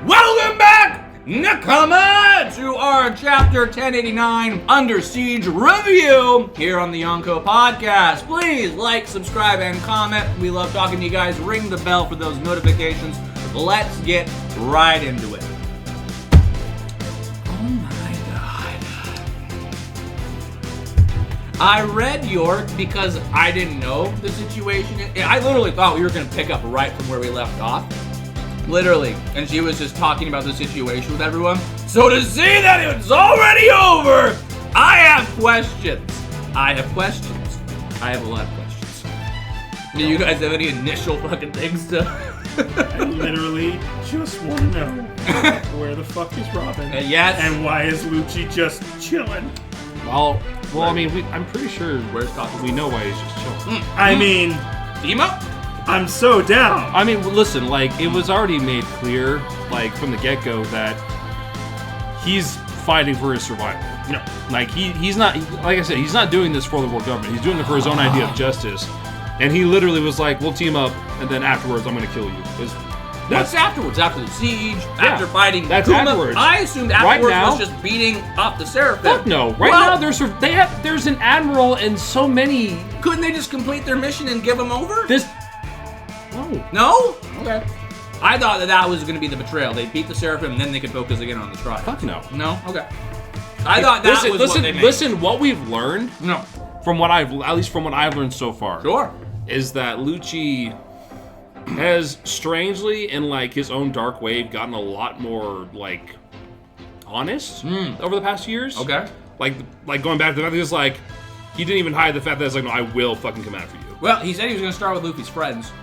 Welcome back, Nakama, to our Chapter 1089 Under Siege review here on the Yonko Podcast. Please like, subscribe, and comment. We love talking to you guys. Ring the bell for those notifications. Let's get right into it. Oh my god. I read York because I didn't know the situation. I literally thought we were going to pick up right from where we left off. Literally. And she was just talking about the situation with everyone. So to see that it's already over, I have questions. I have a lot of questions. Do you guys have any initial fucking things to... I literally just want to know where the fuck is Robin? Yes. And why is Lucci just chilling? Well, I mean, I'm pretty sure we know why he's just chilling. I mean... Team up? I'm so down. I mean, listen, like, it was already made clear, like, from the get-go that he's fighting for his survival. No. Like, he's not, like I said, he's not doing this for the world government. He's doing it for his own idea of justice. And he literally was like, we'll team up, and then afterwards, I'm going to kill you. What's afterwards? After the siege? After fighting that's Kuma? afterwards. I assumed afterwards Right now, was just beating up the Seraphim. Fuck no. Right now, there's an admiral and so many... Couldn't they just complete their mission and give them over? No. No? Okay. I thought that was going to be the betrayal. They beat the Seraphim, and then they could focus again on the Stride. Fuck no. No? Okay. I thought that was what they made. Listen, what we've learned... No. From what I've learned so far... Sure. Is that Lucci has strangely, in like his own dark way, gotten a lot more like honest over the past years. Okay. Like going back to the fact that he's like, he didn't even hide the fact that it's like, no, I will fucking come after you. Well, he said he was going to start with Luffy's friends.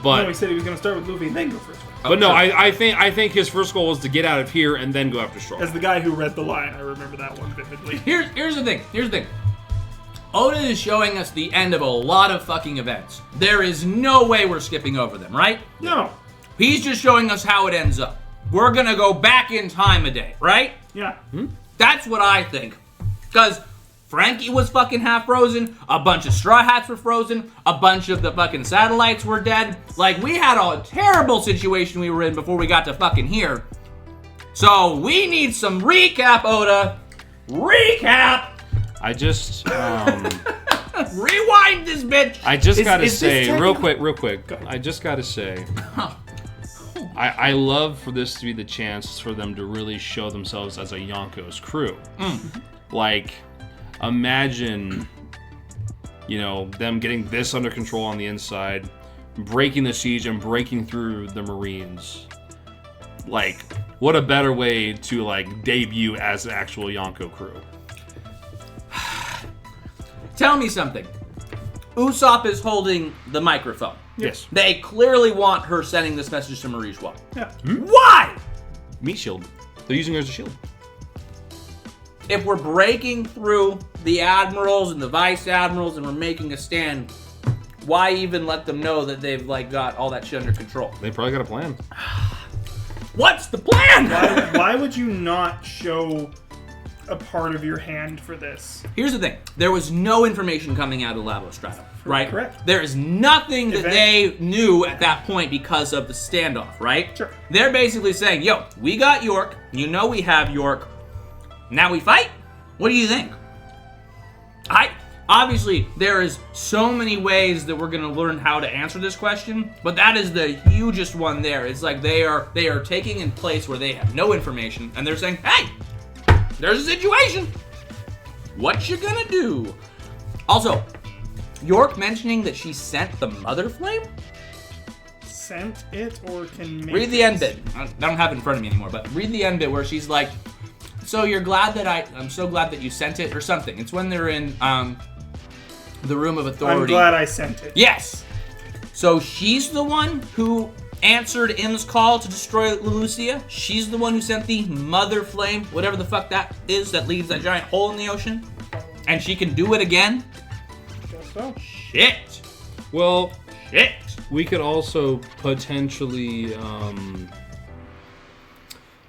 But no, he said he was going to start with Luffy and then go first. But no, I think his first goal was to get out of here and then go after Straw. As the guy who read the line, I remember that one vividly. Here's the thing. Oda is showing us the end of a lot of fucking events. There is no way we're skipping over them, right? No. He's just showing us how it ends up. We're gonna go back in time a day, right? Yeah. That's what I think. Because Frankie was fucking half frozen, a bunch of Straw Hats were frozen, a bunch of the fucking satellites were dead. Like, we had a terrible situation we were in before we got to fucking here. So, we need some recap, Oda. Recap! I just rewind this bitch. I just gotta say, real quick. Go ahead. I just gotta say, I love for this to be the chance for them to really show themselves as a Yonko's crew. Like, imagine, them getting this under control on the inside, breaking the siege and breaking through the Marines. Like, what a better way to like debut as an actual Yonko crew. Tell me something. Usopp is holding the microphone. Yes. They clearly want her sending this message to Marijois. Yeah. Why? Meat shield. They're using her as a shield. If we're breaking through the admirals and the vice-admirals and we're making a stand, why even let them know that they've got all that shit under control? They probably got a plan. What's the plan? Why would you not show a part of your hand for this? Here's the thing. There was no information coming out of Lavos Stratum, right? Correct. There is nothing that they knew at that point because of the standoff, right? Sure. They're basically saying, yo, we got York. You know we have York. Now we fight? What do you think? Obviously, there is so many ways that we're going to learn how to answer this question, but that is the hugest one there. It's like they are taking in place where they have no information, and they're saying, hey, there's a situation. What you gonna do? Also, York mentioning that she sent the Mother Flame? Sent it or can make Read the end it? bit. I don't have it in front of me anymore, but read the end bit where she's like, so you're glad that I'm so glad that you sent it, or something. It's when they're in the Room of Authority. I'm glad I sent it. Yes. So she's the one who answered M's call to destroy Lucia. She's the one who sent the Mother Flame, whatever the fuck that is, that leaves that giant hole in the ocean. And she can do it again. Guess so. Shit. Well, Shit. we could also potentially,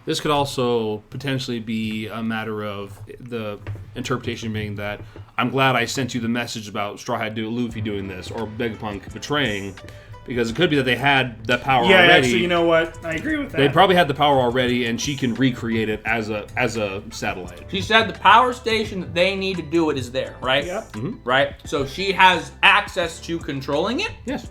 this could also potentially be a matter of the interpretation being that I'm glad I sent you the message about Straw Hat Luffy doing this, or Vegapunk betraying, Because it could be that they had the power Yeah, already. actually, you know what? I agree with that. They probably had the power already, and she can recreate it as a satellite. She said the power station that they need to do it is there, right? Yep. Right? So she has access to controlling it? Yes.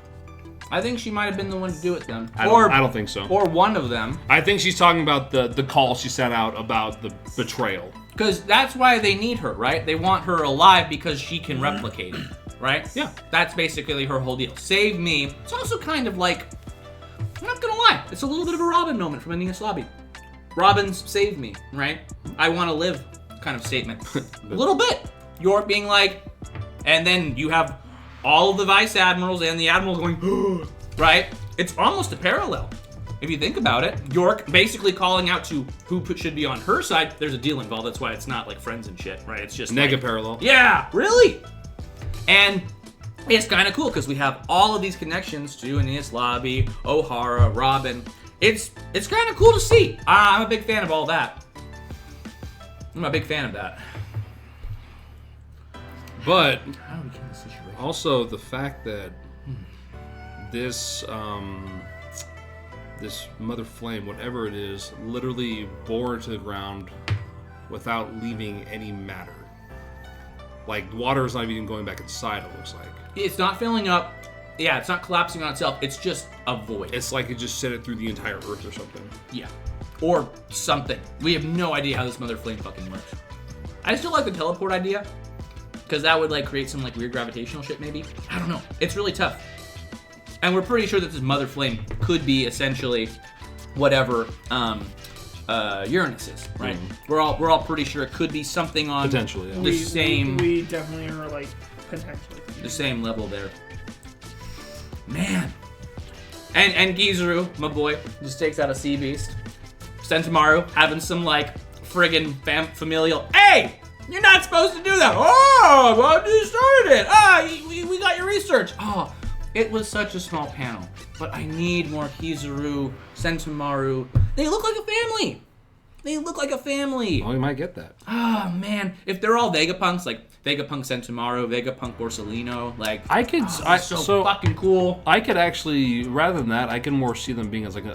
I think she might have been the one to do it then. I don't think so. Or one of them. I think she's talking about the call she sent out about the betrayal. Because that's why they need her, right? They want her alive because she can replicate it, right? Yeah. That's basically her whole deal. Save me. It's also kind of like, I'm not gonna lie, it's a little bit of a Robin moment from Enies Lobby. Robin's save me, right? I want to live kind of statement. A little bit. York being like, and then you have all of the Vice-Admirals and the Admirals going, right? It's almost a parallel. If you think about it, York basically calling out to who should be on her side. There's a deal involved. That's why it's not like friends and shit, right? It's just Nega like, parallel. Yeah, really. And it's kind of cool because we have all of these connections to Enies Lobby, O'Hara, Robin. It's kind of cool to see. I'm a big fan of all that. I'm a big fan of that. But How do we get in this situation? also the fact that this this mother flame, whatever it is, literally bore to the ground without leaving any matter. Like water is not even going back inside. It looks like It's not filling up. Yeah, it's not collapsing on itself. It's just a void. it's like it just sent it through the entire Earth or something. Yeah. Or something. We have no idea how this mother flame fucking works. I still like the teleport idea. Because that would like create some like weird gravitational shit maybe. I don't know. It's really tough. And we're pretty sure that this mother flame could be essentially whatever Uranus is, right? We're all pretty sure it could be something on Potentially, yeah. the same We definitely are like potentially. the same level there. Man. And Kizaru, my boy, just takes out a sea beast. Sentomaru having some like friggin' familial. Hey! You're not supposed to do that. Oh, well, you started it. We got your research. Oh, it was such a small panel. But I need more Kizaru, Sentomaru. They look like a family. They look like a family. Well, you might get that. Oh, man. If they're all Vegapunks, like Vegapunk Sentomaru, Vegapunk Borsellino, like... I could... so fucking cool. I could actually, rather than that, I can more see them being as like an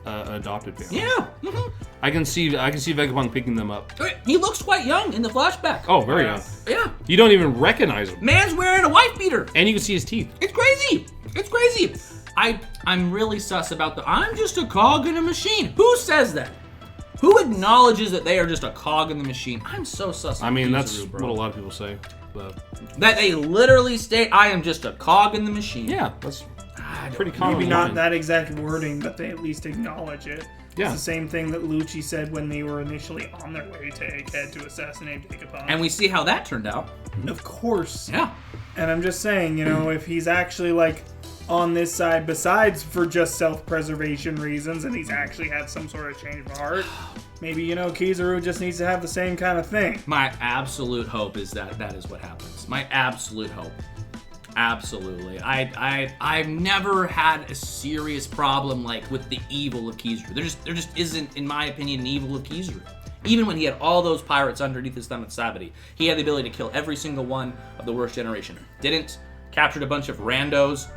adopted family. Yeah. Mm-hmm. I can see Vegapunk picking them up. He looks quite young in the flashback. Oh, very young. Yeah. You don't even recognize him. Man's wearing a wife beater. And you can see his teeth. It's crazy. It's crazy. I'm really sus about I'm just a cog in a machine. Who says that? Who acknowledges that they are just a cog in the machine? I'm so sus. I mean, Kizaru, that's bro. what a lot of people say. But That they literally state, I am just a cog in the machine. yeah, that's I don't pretty know. common. Maybe not line. that exact wording, but they at least acknowledge it. Yeah. It's the same thing that Lucci said when they were initially on their way to Egghead to assassinate Vegapunk. And we see how that turned out. Of course. Yeah. And I'm just saying, you know, if he's actually like on this side besides for just self-preservation reasons and he's actually had some sort of change of heart, maybe, you know, Kizaru just needs to have the same kind of thing. My absolute hope is that is what happens. My absolute hope. Absolutely. I've never had a serious problem like with the evil of Kizaru. There just isn't, in my opinion, an evil of Kizaru. Even when he had all those pirates underneath his thumb at Savity, he had the ability to kill every single one of the worst generation. Didn't. Captured a bunch of randos.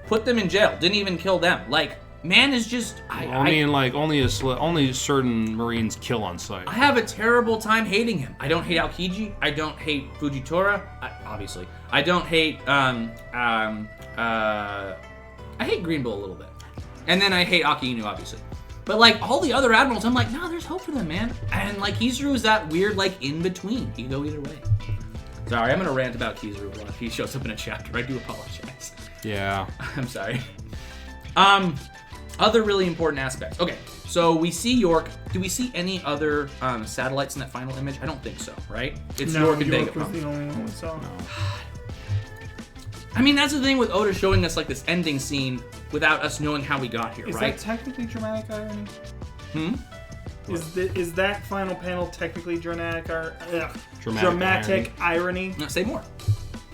Put them in jail. Didn't even kill them. Like, man is just... only certain Marines kill on sight. I have a terrible time hating him. I don't hate Aokiji. I don't hate Fujitora. Obviously. I don't hate, I hate Green Bull a little bit. And then I hate Aki Inu, obviously. But, like, all the other admirals, I'm like, no, there's hope for them, man. And, like, Kizaru is that weird, like, in-between. He can go either way. Sorry, I'm going to rant about Kizaru a lot. He shows up in a chapter. I do apologize. Yeah. I'm sorry. Other really important aspects. Okay, so we see York. Do we see any other satellites in that final image? I don't think so, right? It's No, York and York was Vegapunk. the only one we saw. I mean, that's the thing with Oda showing us like this ending scene without us knowing how we got here, Is right? that technically dramatic irony? Hmm? Is that final panel technically dramatic Dramatic irony? No, say more.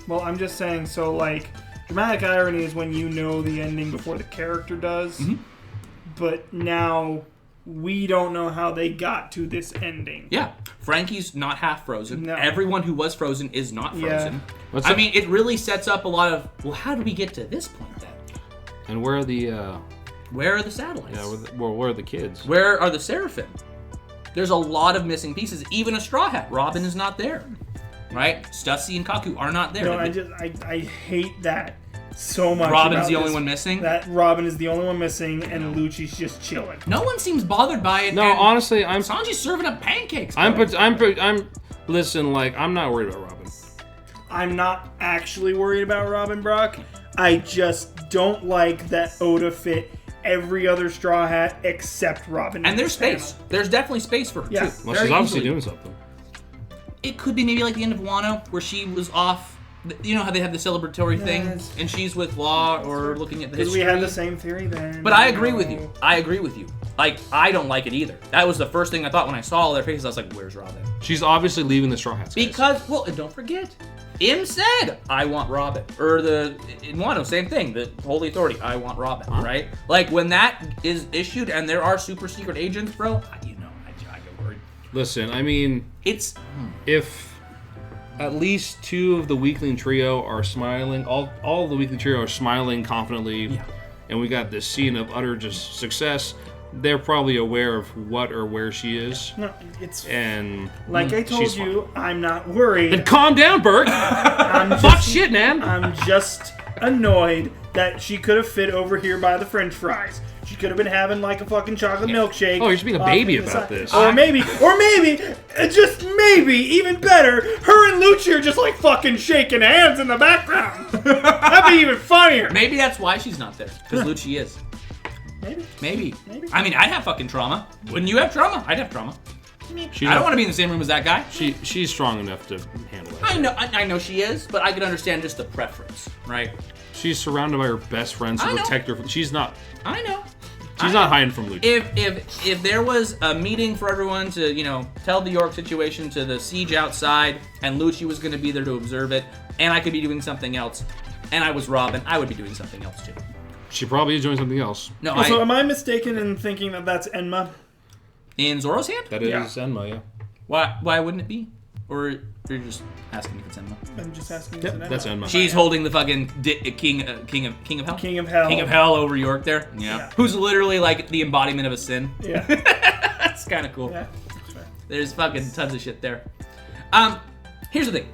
Well, I'm just saying, so like, dramatic irony is when you know the ending before the character does, but now we don't know how they got to this ending. Yeah, Frankie's not half frozen. No. Everyone who was frozen is not frozen. What's I up? mean, it really sets up a lot of, well, how do we get to this point then? And where are the satellites? Yeah, where are the kids? Where are the Seraphim? There's a lot of missing pieces. Even a Straw Hat. Robin is not there. Right? Stussy and Kaku are not there. No, I hate that so much. Robin's the only one missing? That Robin is the only one missing, and Lucci's just chilling. No one seems bothered by it. No, honestly, Sanji's serving up pancakes. Bro. Listen, like, I'm not worried about Robin. I'm not actually worried about Robin, Brock. I just don't like that Oda fit every other Straw Hat except Robin. And there's space. There's definitely space for her, too. Well, she's obviously doing something. It could be maybe like the end of Wano, where she was off. You know how they have the celebratory thing, and she's with Law or looking at the history. Because we had the same theory then. But I agree with you. Like, I don't like it either. That was the first thing I thought when I saw all their faces. I was like, where's Robin? She's obviously leaving the Straw Hats. Because, well, and don't forget, Im said, I want Robin. Or in Wano, same thing. The Holy Authority, I want Robin, right? Like, when that is issued and there are super secret agents, bro, I get worried. Listen, I mean, if at least 2 of the Weakling trio are smiling, all of the Weakling trio are smiling confidently, and we got this scene of utter just success, they're probably aware of what or where she is. No, it's... And like I told you, I'm not worried. Then calm down, Burke! Fuck shit, man! I'm just annoyed that she could have fit over here by the French fries. She could have been having like a fucking chocolate milkshake. Oh, you're just being a baby about this. Or maybe, just maybe, even better, her and Lucci are just like fucking shaking hands in the background. That'd be even funnier. Maybe that's why she's not there, because Lucci is. Maybe. I mean, I'd have fucking trauma. Wouldn't you have trauma? I'd have trauma. I don't want to be in the same room as that guy. She's strong enough to handle that. I know she is, but I can understand just the preference, right? She's surrounded by her best friends who protect her. She's not. I know. She's not hiding from Lucci. If there was a meeting for everyone to, tell the York situation to the siege outside, and Lucci was going to be there to observe it, and I could be doing something else, and I was Robin, I would be doing something else too. She probably is doing something else. No, so am I mistaken in thinking that that's Enma? In Zoro's hand? That is Enma, yeah. Why wouldn't it be? Or you're just asking if it's Enma? I'm just asking. Yep, that's Enma. She's holding the fucking king of Hell. King of Hell. King of Hell over York there. Yeah. Who's literally like the embodiment of a sin. Yeah. That's kind of cool. Yeah. That's right. There's fucking tons of shit there. Here's the thing.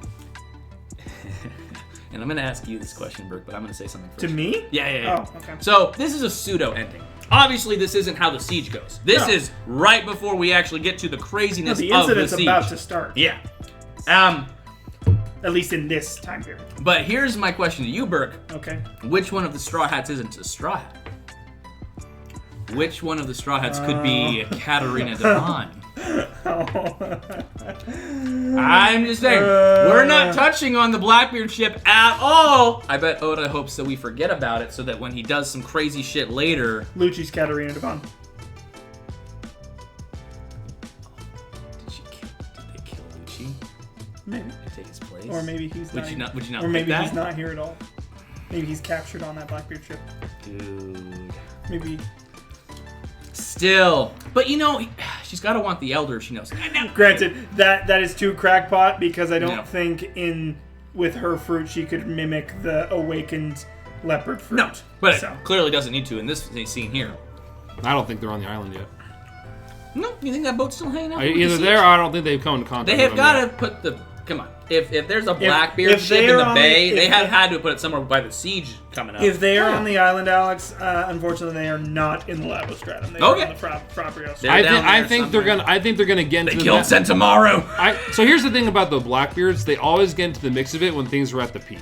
And I'm going to ask you this question, Burke, but I'm going to say something first. To me? Yeah. Oh, okay. So, this is a pseudo ending. Obviously, this isn't how the siege goes. This is right before we actually get to the craziness of the siege. The incident's about to start. Yeah. At least in this time period. But here's my question to you, Burke. Okay. Which one of the Straw Hats isn't a Straw Hat? Which one of the Straw Hats could be Katarina Devon? I'm just saying, we're not touching on the Blackbeard ship at all. I bet Oda hopes that we forget about it so that when he does some crazy shit later... Lucci's Katarina Devon. Did they kill Lucci? Maybe. And take his place? Or maybe he's Would you not or maybe that? he's not here at all. Maybe he's captured on that Blackbeard ship. Dude. Maybe... Still. But she's got to want the Elder if she knows. Granted, that is too crackpot because I don't think with her fruit she could mimic the awakened leopard fruit. No, but it clearly doesn't need to in this scene here. I don't think they're on the island yet. No, you think that boat's still hanging out? Either there or I don't think they've come into contact They have with got to put the... Come on. If there's a Blackbeard ship in the bay, they have had to put it somewhere by the siege coming up. If they are on the island, Alex, unfortunately they are not in the Lavostratum. They are on the Froprios. I think they're gonna get into They killed Sentomaru. So here's the thing about the Blackbeards: they always get into the mix of it when things are at the peak.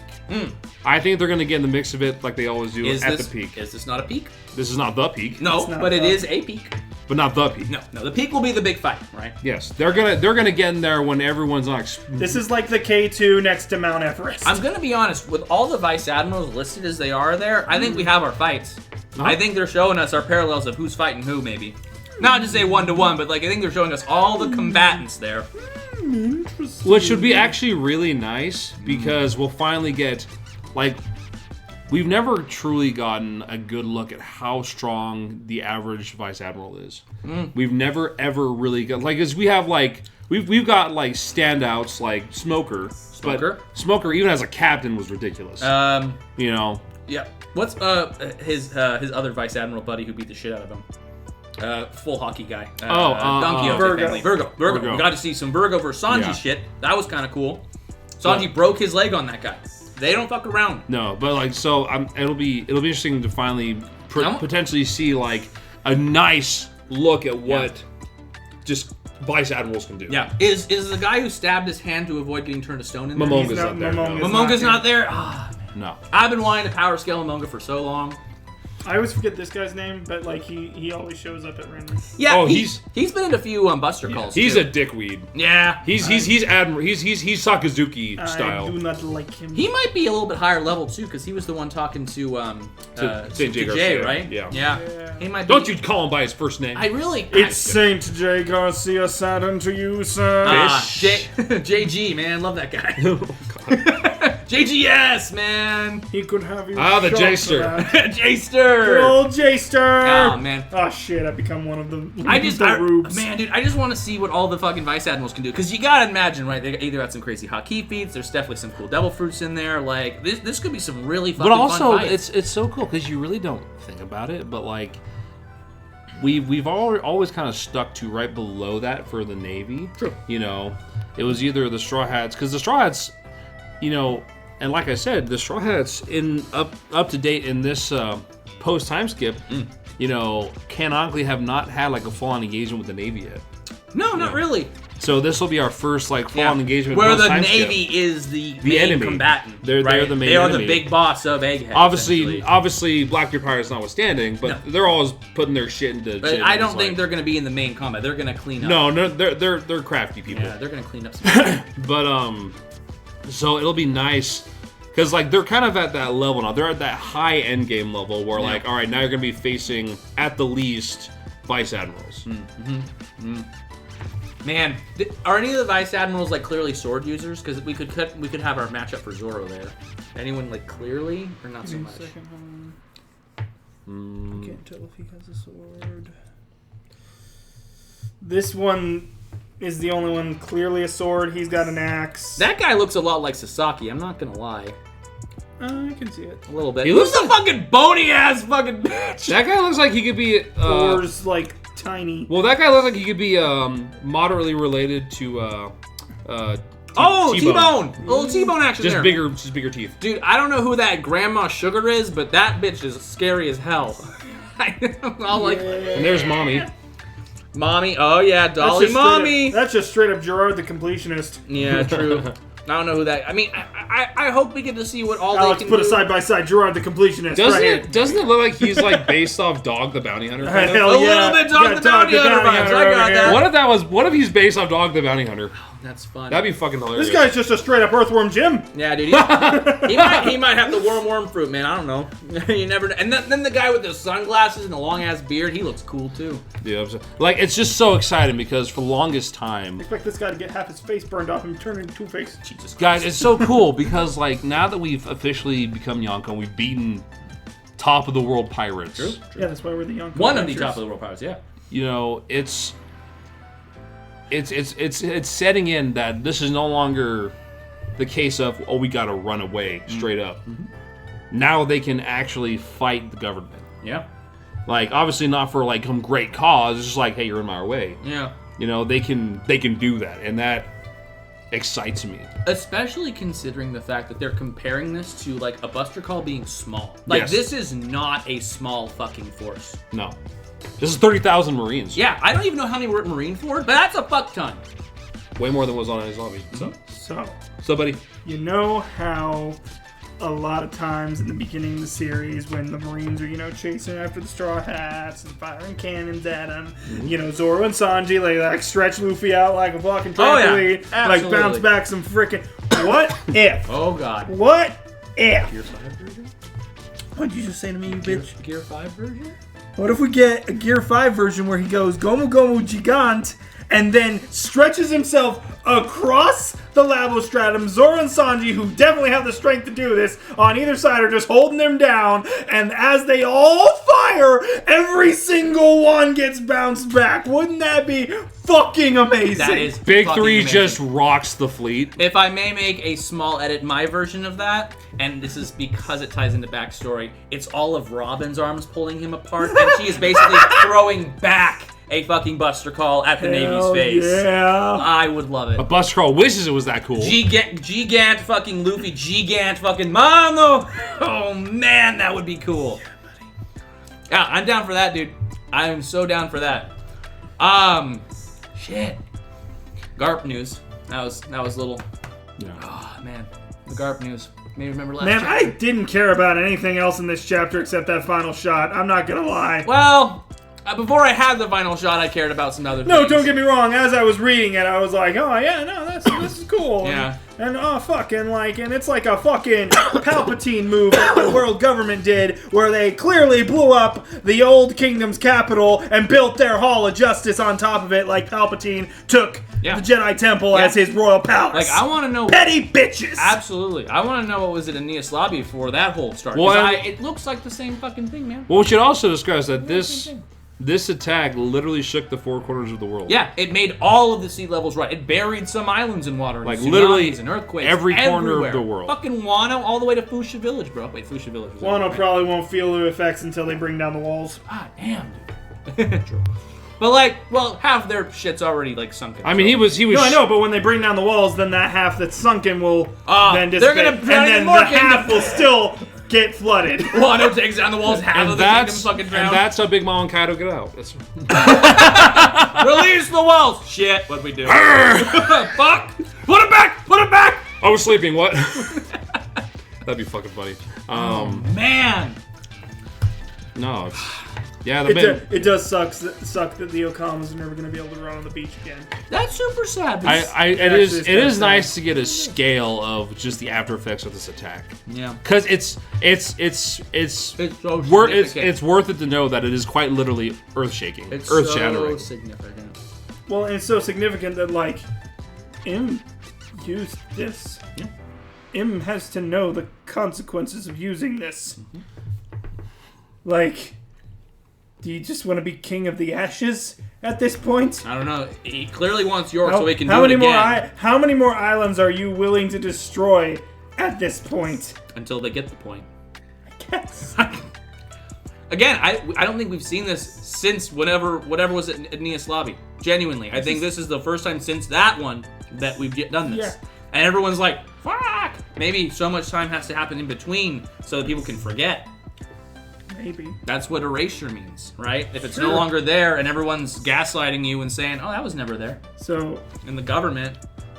I think they're gonna get in the mix of it like they always do at the peak. Is this not a peak? This is not the peak. No, but it is a peak. But not the peak. No, the peak will be the big fight, right? Yes, they're gonna get in there when everyone's not. This is like the K2 next to Mount Everest. I'm gonna be honest, with all the Vice-Admirals listed as they are there, I think we have our fights. I think they're showing us our parallels of who's fighting who, maybe. Not to say 1-to-1, but I think they're showing us all the combatants there. Which should be actually really nice because we'll finally get we've never truly gotten a good look at how strong the average Vice-Admiral is. We've never ever really got as we have we've got standouts like Smoker. But Smoker even as a captain was ridiculous. Yeah. What's his other Vice-Admiral buddy who beat the shit out of him? Full hockey guy. Don Quixote family. Virgo. We got to see some Virgo versus Sanji shit. That was kind of cool. Sanji broke his leg on that guy. They don't fuck around. No, but like, so it'll be interesting to finally potentially see like a nice look at what just Vice-Admirals can do. Yeah. Is the guy who stabbed his hand to avoid getting turned to stone in there? Momonga's not there. Momonga's not there? Ah, man. No. I've been wanting to power scale Momonga for so long. I always forget this guy's name, but like he always shows up at random. Yeah, he's been in a few Buster calls. He's too. a dickweed. Yeah, he's Sakazuki style. I do not like him. He might be a little bit higher level too, because he was the one talking to Jay, right? Yeah. He might. Don't you call him by his first name? It's Saint J. Garcia Saturn to you, sir. JG, man, love that guy. Oh, God. JGS, man. He could have you. The J-ster. J-ster. Good old J-ster. Oh, man. Oh, shit. I become one of them. Man, dude, I just want to see what all the fucking Vice-Admirals can do. Because you got to imagine, right? They either got some crazy hotkey feats. There's definitely some cool devil fruits in there. Like, this could be some really fucking fun fights. But also, it's so cool because you really don't think about it. But, like, we've always kind of stuck to right below that for the Navy. True. You know, it was either the Straw Hats. Because the Straw Hats, you know... And like I said, the Straw Hats up to date in this post time skip, you know, canonically have not had like a full-on engagement with the Navy yet. No, not really. So this will be our first like full-on engagement. Where the Navy is the main enemy combatant. They're the main enemy. They are the big boss of Egghead. Obviously, Blackbeard pirates notwithstanding, but they're always putting their shit into. But I don't think they're going to be in the main combat. They're going to clean up. No, they're crafty people. Yeah, they're going to clean up some shit. But so it'll be nice because like they're kind of at that level now. They're at that high end game level where like, all right, now you're gonna be facing at the least Vice-Admirals. Man, are any of the Vice-Admirals like clearly sword users? Because we could have our matchup for Zoro there. Anyone like clearly or not so much? I can't tell if he has a sword. This one is the only one clearly a sword. He's got an axe. That guy looks a lot like Sasaki. I'm not gonna lie. I can see it a little bit. He looks a fucking bony ass fucking bitch. That guy looks like he could be. Thor's like tiny. Well, that guy looks like he could be moderately related to. T-Bone. A little T-Bone action just there. Just bigger teeth. Dude, I don't know who that Grandma Sugar is, but that bitch is scary as hell. And there's Mommy. Mommy, oh yeah, Dolly Mommy. That's just straight up Gerard the Completionist. Yeah, true. I don't know who that. I mean, I hope we get to see what all Alex they can put do. a side by side Gerard the Completionist. Doesn't it look like he's like based off Dog the Bounty Hunter? Hell yeah. A little bit Dog the Bounty Hunter vibes. I got that. What if he's based off Dog the Bounty Hunter? That's fun. That'd be fucking hilarious. This guy's just a straight up Earthworm Jim. Yeah, dude. He might have the worm fruit, man. I don't know. You never know. And then the guy with the sunglasses and the long ass beard, he looks cool too. Yeah, like it's just so exciting because for the longest time, I expect this guy to get half his face burned off and turn into Two-Face. Jesus Christ. Guys, it's so cool because like now that we've officially become Yonko, we've beaten top of the world pirates. True. Yeah, that's why we're the Yonko. One of the top of the world pirates. Yeah. You know, it's setting in that this is no longer the case of we gotta run away straight up. Now they can actually fight the government. Yeah. Like obviously not for like some great cause. It's just like, hey, you're in my way. Yeah. You know, they can do that, and that excites me. Especially considering the fact that they're comparing this to like a Buster Call being small. Like this is not a small fucking force. No. This is 30,000 Marines. Yeah, I don't even know how many were at Marine Ford, but that's a fuck ton. Way more than was on his lobby. So, buddy. You know how a lot of times in the beginning of the series when the Marines are, chasing after the Straw Hats and firing cannons at them, Zoro and Sanji, like stretch Luffy out like a fucking trampoline, like bounce back some freaking... What if? Oh, God. What if? Gear 5 version? What'd you just say to me, you bitch? Gear 5 version? What if we get a Gear 5 version where he goes Gomu Gomu Gigant and then stretches himself across the Labostratum. Zoro and Sanji, who definitely have the strength to do this, on either side are just holding them down, and as they all fire, every single one gets bounced back. Wouldn't that be fucking amazing? That is Big fucking Three amazing. just rocks the fleet. If I may make a small edit, my version of that, and this is because it ties into backstory, it's all of Robin's arms pulling him apart, and she is basically throwing back a fucking Buster Call at the Navy's face. Yeah. I would love it. A Buster Call wishes it was that cool. Gigant fucking Luffy, gigant fucking Mano. Oh man, that would be cool. Yeah, I'm down for that, dude. I am so down for that. Shit. Garp news. That was little. Yeah. Oh man, the Garp news. Maybe remember last. Man, chapter. I didn't care about anything else in this chapter except that final shot. I'm not gonna lie. Well, before I had the final shot, I cared about some other things. No, don't get me wrong. As I was reading it, I was like, "Oh yeah, no, this is cool." Yeah. And oh fuck, and it's like a fucking Palpatine move that the world government did, where they clearly blew up the old kingdom's capital and built their Hall of Justice on top of it, like Palpatine took the Jedi Temple as his royal palace. Like, I want to know. Petty bitches. Absolutely, I want to know what was it in Aeneas Lobby for that whole start. Well, It looks like the same fucking thing, man. Well, we should also discuss that this attack literally shook the four corners of the world. Yeah, it made all of the sea levels rise. It buried some islands in water, and Like, tsunamis literally and earthquakes every corner everywhere. of the world. Fucking Wano all the way to Fuchsia Village, bro. Wait, Fuchsia Village. Was Wano over, right? probably won't feel the effects until they bring down the walls. Ah, damn, dude. True. But half their shit's already sunken. I mean, he was. No, I know, but when they bring down the walls, then that half that's sunken will then they're dissipate, gonna and drown then even more the half will still get flooded. Wano takes down the walls, half And of the kingdom fucking and drowned. that's how Big Mom and Kaido get out. That's, Release the walls! Shit, what'd we do? Fuck! Put it back! Put it back! I was sleeping. What? That'd be fucking funny. Man! No. Yeah, the man. It does suck that the Okamas are never going to be able to run on the beach again. That's super sad. It is nice to get a scale of just the after effects of this attack. Yeah. Because it's so worth significant. it's worth it to know that it is quite literally earth shaking, It's earth so shattering. significant. Well, and it's so significant that, Im used this. Yeah. Im has to know the consequences of using this. Do you just want to be king of the ashes at this point? I don't know. He clearly wants York so he can do it again. How many more islands are you willing to destroy at this point? Until they get the point. I guess. Again, I don't think we've seen this since whatever was at Aeneas Lobby. Genuinely. I think this is the first time since that one that we've done this. Yeah. And everyone's like, fuck! Maybe so much time has to happen in between so that people can forget. Maybe. That's what erasure means, right? If it's Sure. no longer there and everyone's gaslighting you and saying, oh, that was never there. So In the government.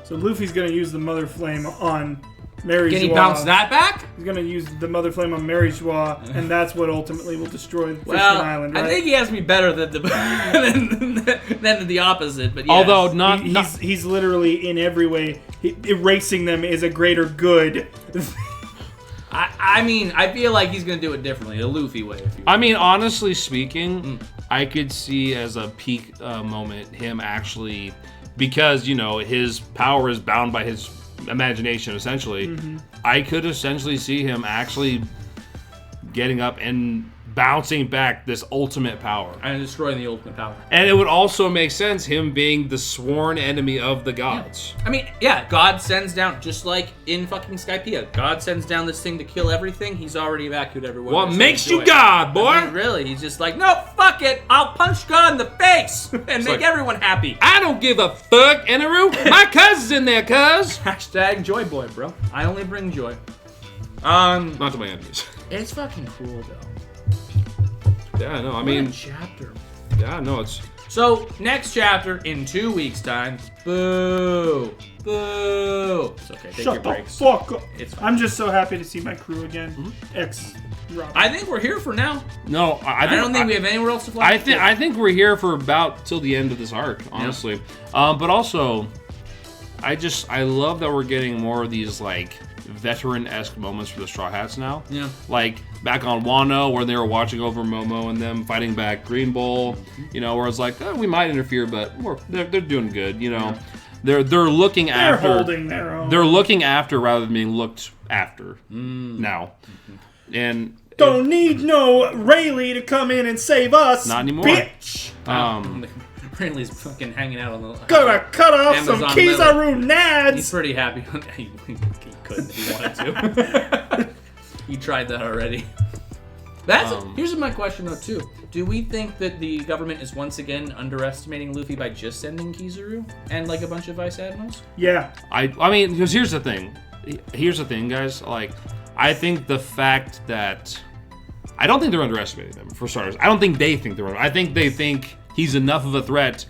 Luffy's gonna use the Mother Flame on Mary Can he Joie. bounce that back? He's gonna use the Mother Flame on Mary Joie, and that's what ultimately will destroy Fishman Well, Island, right? I think he has to be better than than the opposite, but yes. Although He's literally in every way erasing them is a greater good. I mean, I feel like he's gonna do it differently, a Luffy way. If you will. I mean, honestly speaking, I could see as a peak moment him actually, because his power is bound by his imagination. Essentially, I could essentially see him actually getting up and bouncing back this ultimate power. And destroying the ultimate power. And it would also make sense him being the sworn enemy of the gods. I mean, yeah, God sends down, just like in fucking Skypiea, God sends down this thing to kill everything. He's already evacuated everyone. What So makes enjoy you it. God, boy? I mean, really, he's just like, no, fuck it. I'll punch God in the face and make everyone happy. I don't give a fuck, Inaru. My cousin's in there, cuz. Hashtag joy boy, bro. I only bring joy. Not to my enemies. It's fucking cool, though. Yeah, no, I What mean, a chapter. yeah, no, it's... So, next chapter in 2 weeks' time. Boo. Boo. It's okay. Take your Shut the breaks. fuck up. It's fine. I'm just so happy to see my crew again. Ex-Robin. I think we're here for now. No, I don't think we have anywhere else to fly. I think we're here for about till the end of this arc, honestly. But also, I love that we're getting more of these like veteran-esque moments for the Straw Hats now. Yeah. Like back on Wano where they were watching over Momo and them fighting back Green Bull, you know, where it's like, we might interfere, but they're doing good, you know. They're looking after. They're holding their own. They're looking after rather than being looked after now. And don't need no Rayleigh to come in and save us. Not anymore. Bitch. Rayleigh's fucking hanging out on the. Gotta cut off Amazon some Kizaru nads. He's pretty happy. He could if he wanted to. He tried that already. Here's my question though too. Do we think that the government is once again underestimating Luffy by just sending Kizaru and like a bunch of Vice-Admirals? Yeah. I mean, because here's the thing. Guys. Like, I think the fact that I don't think they're underestimating them, for starters. I don't think they think they're I think they think he's enough of a threat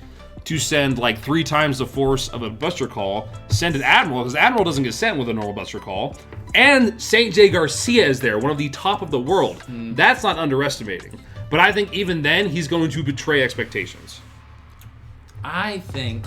to send like 3 times the force of a Buster Call, send an Admiral, because Admiral doesn't get sent with a normal Buster Call, and St. J. Garcia is there, one of the top of the world. That's not underestimating. But I think even then, he's going to betray expectations. I think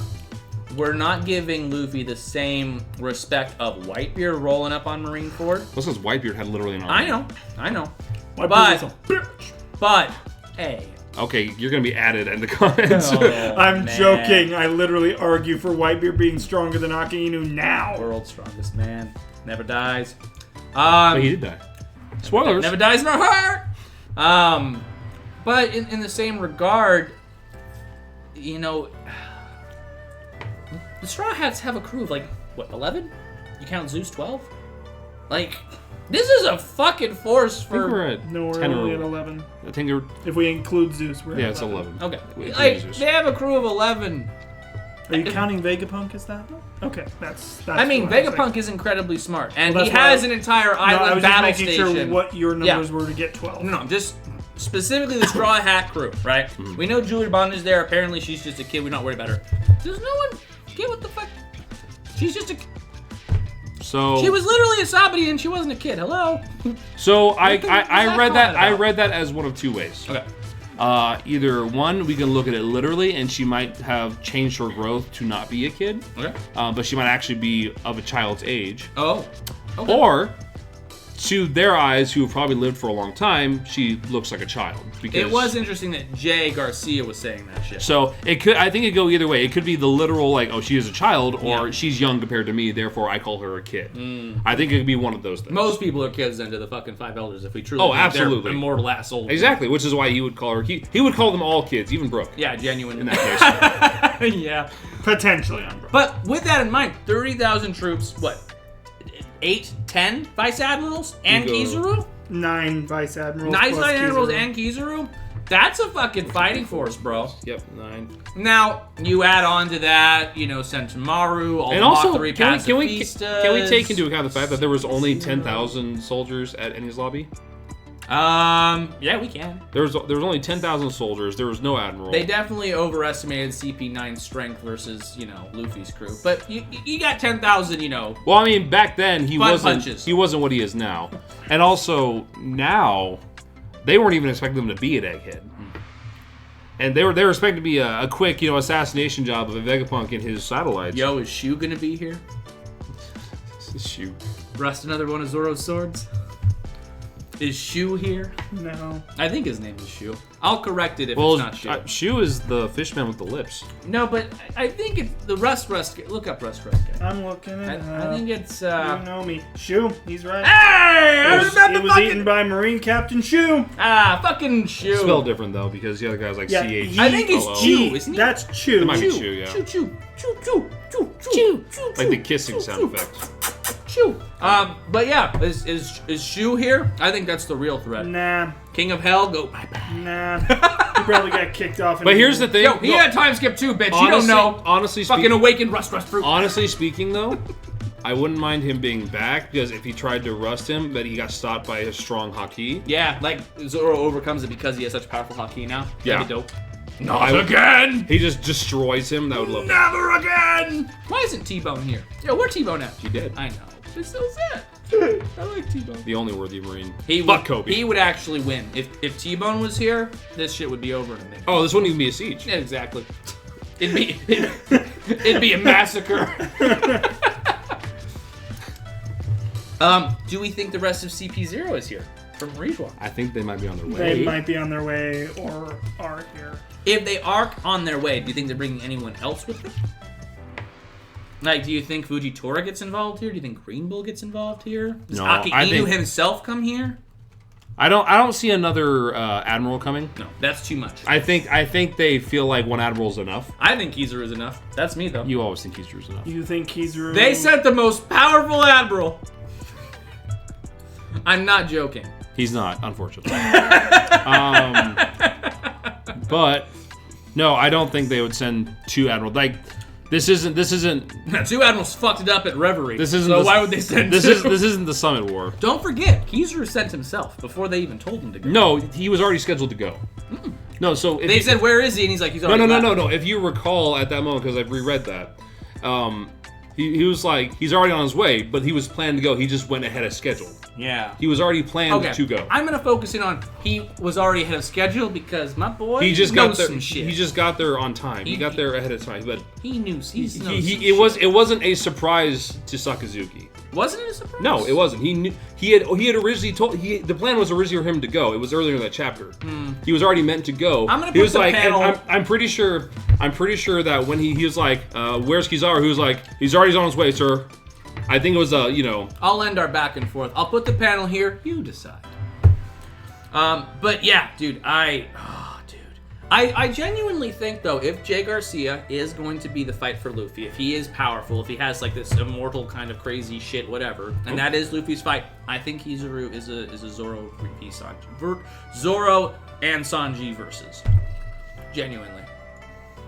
we're not giving Luffy the same respect of Whitebeard rolling up on Marineford. That's because Whitebeard had literally an army. I know. Bitch. But, hey. Okay, you're going to be added in the comments. I'm joking. I literally argue for Whitebeard being stronger than Akainu now. World's strongest man. Never dies. But he did die. Spoilers. Never dies in our heart. But in the same regard, you know, the Straw Hats have a crew of like, what, 11? You count Zeus 12? Like, this is a fucking force for... I think we're at No, we're 10 only or... at 11. I think they're... If we include Zeus, we're at it's 11. Okay. We Like, Zeus. they have a crew of 11. Are you counting Vegapunk as that? Okay, that's I mean, what I was Vegapunk is incredibly smart, and Well, he that's why has an entire No, I island was just battle making station. sure what your numbers were to get 12. No, just specifically the Straw Hat crew, right? We know Julie Bond is there. Apparently, she's just a kid. We're not worried about her. Does no one get what the fuck? She's just a. So She was literally a Sabati and she wasn't a kid. Hello. So I that read that comment about? read that as one of 2 ways. Okay. Either one, we can look at it literally, and she might have changed her growth to not be a kid. Okay. But she might actually be of a child's age. Oh. Okay. Or, to their eyes, who have probably lived for a long time, she looks like a child. Because It was interesting that Jay Garcia was saying that shit. So it could. I think it could go either way. It could be the literal, like, oh, she is a child, or Yeah. she's young compared to me, therefore I call her a kid. I think it could be one of those things. Most people are kids into the fucking 5 elders if we truly Oh, think absolutely. they're immortal ass old. Exactly, which is why he would call her. He would call them all kids, even Brooke. Yeah, genuine. In that case. Yeah. Potentially on Brooke. But with that in mind, 30,000 troops, what? 8, 10 Vice-Admirals and You go- Kizaru? 9 Vice-Admirals. Nice plus Vice-Admirals Kizaru. and Kizaru? That's a fucking fighting force, bro. Yep, 9. Now, you add on to that, you know, Sentomaru, all And the also, Mach 3 can we pacifistas. take into account the fact that there was only 10,000 soldiers at Enies Lobby? Yeah, we can. There was only 10,000 soldiers. There was no admiral. They definitely overestimated CP9's strength versus, you know, Luffy's crew. But you got 10,000, you know. Well, I mean, back then he Fun wasn't. punches. He wasn't what he is now. And also now, they weren't even expecting him to be at Egghead. And they were expected to be a quick, you know, assassination job of a Vegapunk and his satellites. Yo, is Shu gonna be here? Shoot. Rust another one of Zoro's swords? Is Shu here? No. I think his name is Shu. I'll correct it if Well, it's not Shu. Shu is the fishman with the lips. No, but I think it's the Rust. Look up Rust guy. I'm looking at I think it's. You know me. Shu, he's right. Hey! I It was remember eaten fucking. by Marine Captain Shu. Fucking Shu. Spelled different though, because the other guy's like Yeah, CH. I think it's Oh, Chu, isn't he? That's Chu. It might be Chu. Shu, yeah. Choo choo choo choo choo choo choo. Like the kissing sound effect. Choo. But yeah, is Shu here? I think that's the real threat. Nah. King of Hell, go bye bye. Nah. He probably got kicked off. But here's the thing. Yo, he had time skip too, bitch. You don't know. Honestly, Fucking awakened Rust fruit. honestly speaking, though, I wouldn't mind him being back because if he tried to rust him, but he got stopped by his strong haki. Yeah, like Zoro overcomes it because he has such powerful haki now. Yeah. That'd be dope. Not again! He just destroys him. That would love that. Never again! Why isn't T-Bone here? Yo, where T-Bone at? He did. I know. It's so sad. I like T-Bone. The only worthy Marine. Fuck Kobe. He would actually win. If T-Bone was here, this shit would be over in a minute. Oh, this wouldn't even be a siege. Yeah, exactly. It'd be It'd be a massacre. Do we think the rest of CP0 is here from Rijwa? I think they might be on their way. They might be on their way or are here. If they are on their way, do you think they're bringing anyone else with them? Like, do you think Fujitora gets involved here? Do you think Green Bull gets involved here? Does No, Aki I Inu think- himself come here? I don't see another admiral coming. No, that's too much. I think they feel like one admiral's enough. I think Kizaru is enough. That's me, though. You always think Kizaru's enough. You think Kizaru... They sent the most powerful admiral. I'm not joking. He's not, unfortunately. But no, I don't think they would send two admirals. Like, this isn't. Two admirals fucked it up at Reverie. This isn't. So why would they send this? two? This isn't the Summit War. Don't forget, Kizaru sent himself before they even told him to go. No, he was already scheduled to go. No, so if They said, "Where is he?" And he's like, "He's already left." No. If you recall at that moment, because I've reread that, he was like, he's already on his way, but he was planned to go. He just went ahead of schedule. Yeah. He was already planned Okay. to go. I'm gonna focus in on he was already ahead of schedule because my boy He just knows got there. some shit. He just got there on time. He He- got there ahead of time, but he knew. it wasn't a surprise to Sakazuki. Wasn't it a surprise? No, it wasn't. He knew he had originally told the plan was originally for him to go. It was earlier in that chapter. He was already meant to go. I'm gonna he put was the like, panel- and I'm pretty sure that when he was like, "Where's Kizaru?" He was like, "He's already on his way, sir." I think it was I'll end our back and forth. I'll put the panel here. You decide. But yeah, dude, I genuinely think though, if Jay Garcia is going to be the fight for Luffy, if he is powerful, if he has like this immortal kind of crazy shit, whatever, and that is Luffy's fight, I think Kizaru is a Zoro repeat Sanji. Zoro and Sanji versus. Genuinely.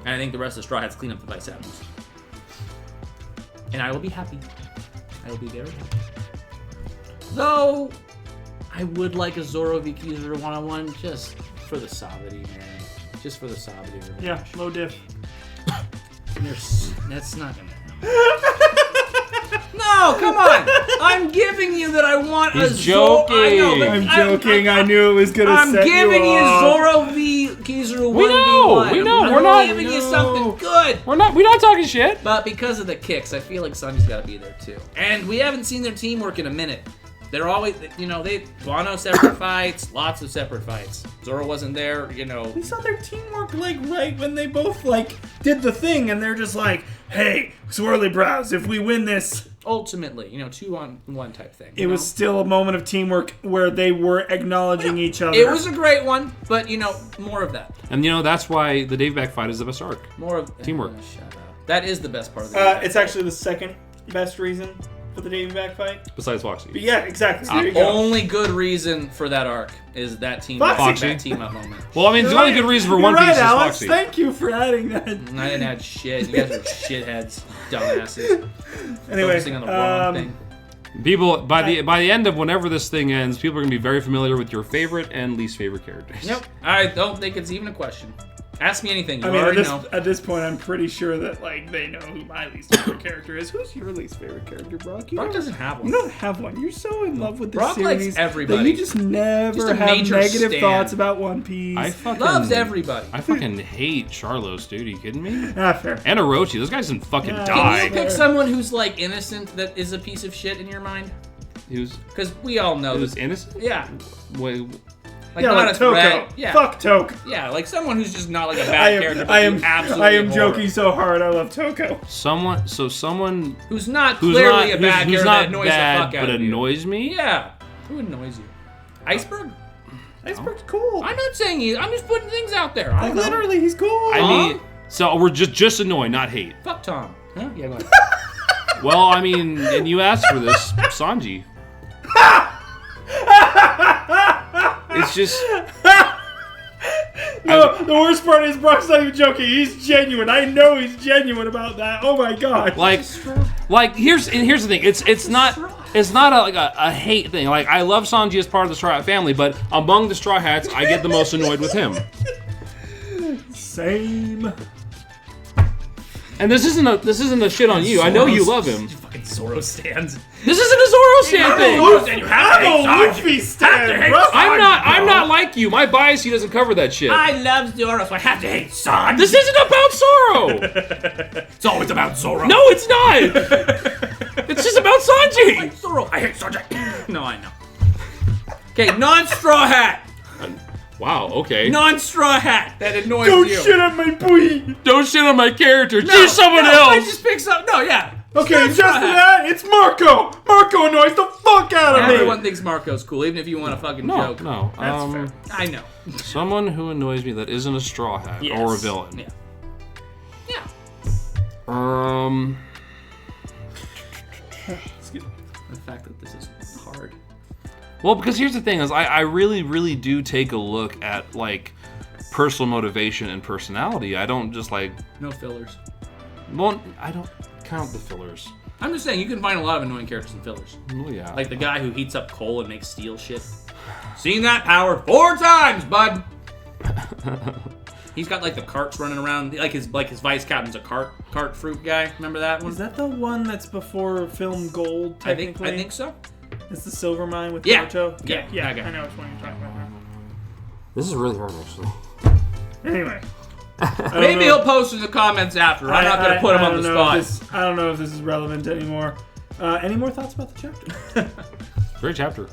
And I think the rest of the Straw Hats clean up the Vice-Admirals. And I will be happy. I will be very happy. Though, I would like a Zoro v Kizaru one-on-one just for the Sabati, man. Just for the Sabati. Yeah, low diff. That's not gonna... No, come on! I'm giving you that I want He's a Zoro... joking. I know, but I'm joking. I knew it was gonna I'm set giving you you off. Zoro v Kizaru 1v1. We know. I'm We're not- giving you something good. we're not talking shit. But because of the kicks, I feel like Sanji's got to be there too. And we haven't seen their teamwork in a minute. They're always, Wano separate fights, lots of separate fights. Zoro wasn't there, We saw their teamwork right when they both did the thing, and they're just like, "Hey, swirly brows, if we win this." Ultimately, 2-on-1 type thing. It was still a moment of teamwork where they were acknowledging each other. It was a great one, but more of that. And that's why the Dave back fight is the best arc. More of Teamwork. Shut up. That is the best part of the It's actually the second best reason for the Davy back fight. Besides Foxy. But yeah, exactly. So there you go. only good reason for that arc is that team Foxy. that team up moment. Well, I mean, the only good reason for One Piece is Alex. Foxy. Thank you for adding that. I didn't add shit. You guys are shitheads, dumbasses. Anyway, Focusing on the wrong thing. People, by the end of whenever this thing ends, people are gonna be very familiar with your favorite and least favorite characters. Yep. I don't think it's even a question. Ask me anything. You I mean, already know. at this point, I'm pretty sure that they know who my least favorite character is. Who's your least favorite character, Brock? Brock doesn't have one. You don't have one. You're so in love with this Brock series likes that everybody. you just never Just a have major negative stan. thoughts about One Piece. I fucking Loves everybody. I fucking hate Charlos, dude. Are you kidding me? Fair. And Orochi, those guys didn't fucking Yeah. Can die. you pick someone who's innocent that is a piece of shit in your mind? He was Because we all know this. innocent. Yeah. Wait, Not a Toko. threat. Yeah. Fuck Toko. Yeah, someone who's just not a bad character. But I you am absolutely abhor. joking so hard. I love Toko. someone Who's not who's clearly not a bad who's character not that annoys bad, the fuck out but of you. annoys me. Yeah. Who annoys you? Iceberg? Iceberg's cool. I'm not saying he. I'm just putting things out there. I Like don't know. literally, he's cool. I Tom? mean, so we're just annoy, not hate. Fuck Tom. Huh? Yeah, go ahead. Well, I mean, and you asked for this, Sanji. It's just No, the worst part is Brock's not even joking. He's genuine. I know he's genuine about that. Oh my god. like here's the thing. It's not a hate thing. Like, I love Sanji as part of the Straw Hat family, but among the Straw Hats, I get the most annoyed with him. Same. And this isn't a shit on you. I know you love him. fucking Zoro stands. This isn't a Zoro stand thing. I'm a Luffy stan, bro. I'm not like you. My bias, he doesn't cover that shit. I love Zoro, so I have to hate Sanji. This isn't about Zoro. It's always about Zoro. No, it's not. It's just about Sanji. Zoro, I hate Sanji. No, I know. Okay, non-straw hat. Wow, okay. Non-straw hat. That annoys Don't you. shit on my boy. Don't shit on my character. Choose someone I else. just picked some. No, yeah. Okay, just that, it's Marco. Marco annoys the fuck out of me. Everyone thinks Marco's cool, even if you want to fucking joke. No. That's fair. I know. Someone who annoys me that isn't a straw hat or a villain. Yeah. Yeah. Excuse me. The fact that this is hard. Well, because here's the thing: is I really, really do take a look at like personal motivation and personality. I don't just like. No fillers. Well, I don't count the fillers. I'm just saying, you can find a lot of annoying characters in fillers. Oh yeah. Like the guy who heats up coal and makes steel shit. Seen that power 4 times, bud. He's got like the carts running around, like his vice captain's a cart fruit guy. Remember that one? Is that the one that's before Film Gold, technically? I think so. It's the silver mine with Yeah. Naruto? Yeah, that guy. I know which one you're talking about now. This is really hard, actually. Anyway. Maybe he'll post in the comments after. I'm not going to put him on the spot. I don't know if this is relevant anymore. Any more thoughts about the chapter? Great chapter.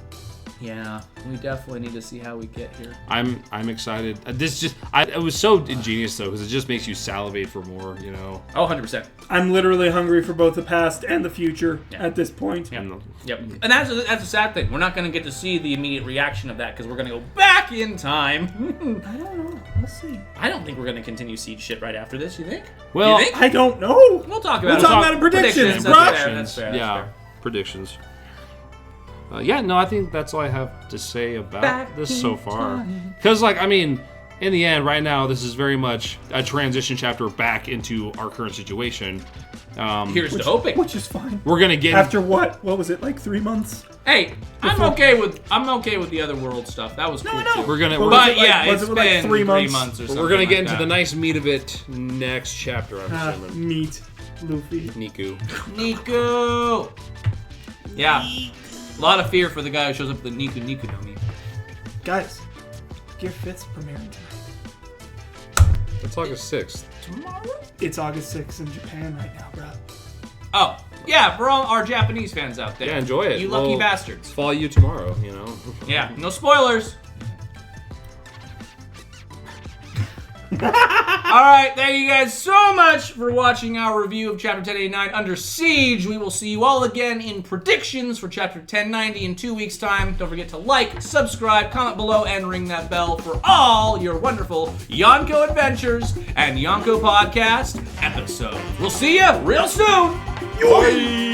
Yeah, we definitely need to see how we get here. I'm excited. It was so ingenious though, because it just makes you salivate for more. You know. Oh, 100%. I'm literally hungry for both the past and the future at this point. Yep. And that's a sad thing. We're not going to get to see the immediate reaction of that because we're going to go back in time. I don't know. We'll see. I don't think we're going to continue Siege shit right after this. You think? Well, you think? I don't know. We'll talk about We'll talk about it. Predictions, bro. That's fair. Predictions. I think that's all I have to say about this so far. Because, in the end, right now, this is very much a transition chapter back into our current situation. Here's to hoping. Which is fine. We're gonna get after what? What was it, like 3 months? Hey, I'm okay with the other world stuff. That was cool. No. We're gonna. It's been like 3 months? 3 months or something. We're gonna get like into that. the nice meat of it next chapter. I'm assuming. Meat, Luffy. Niku. Yeah. A lot of fear for the guy who shows up with the Niku no Mi. Guys, Gear 5th's premiering tonight. It's August 6th. Tomorrow? It's August 6th in Japan right now, bro. Oh, yeah, for all our Japanese fans out there. Yeah, enjoy it. You lucky bastards. Follow you tomorrow, you know. Yeah, no spoilers. Alright, thank you guys so much for watching our review of Chapter 1089 Under Siege. We will see you all again in predictions for Chapter 1090 in 2 weeks' time. Don't forget to like, subscribe, comment below, and ring that bell for all your wonderful Yonko adventures and Yonko Podcast episodes. We'll see you real soon. Bye.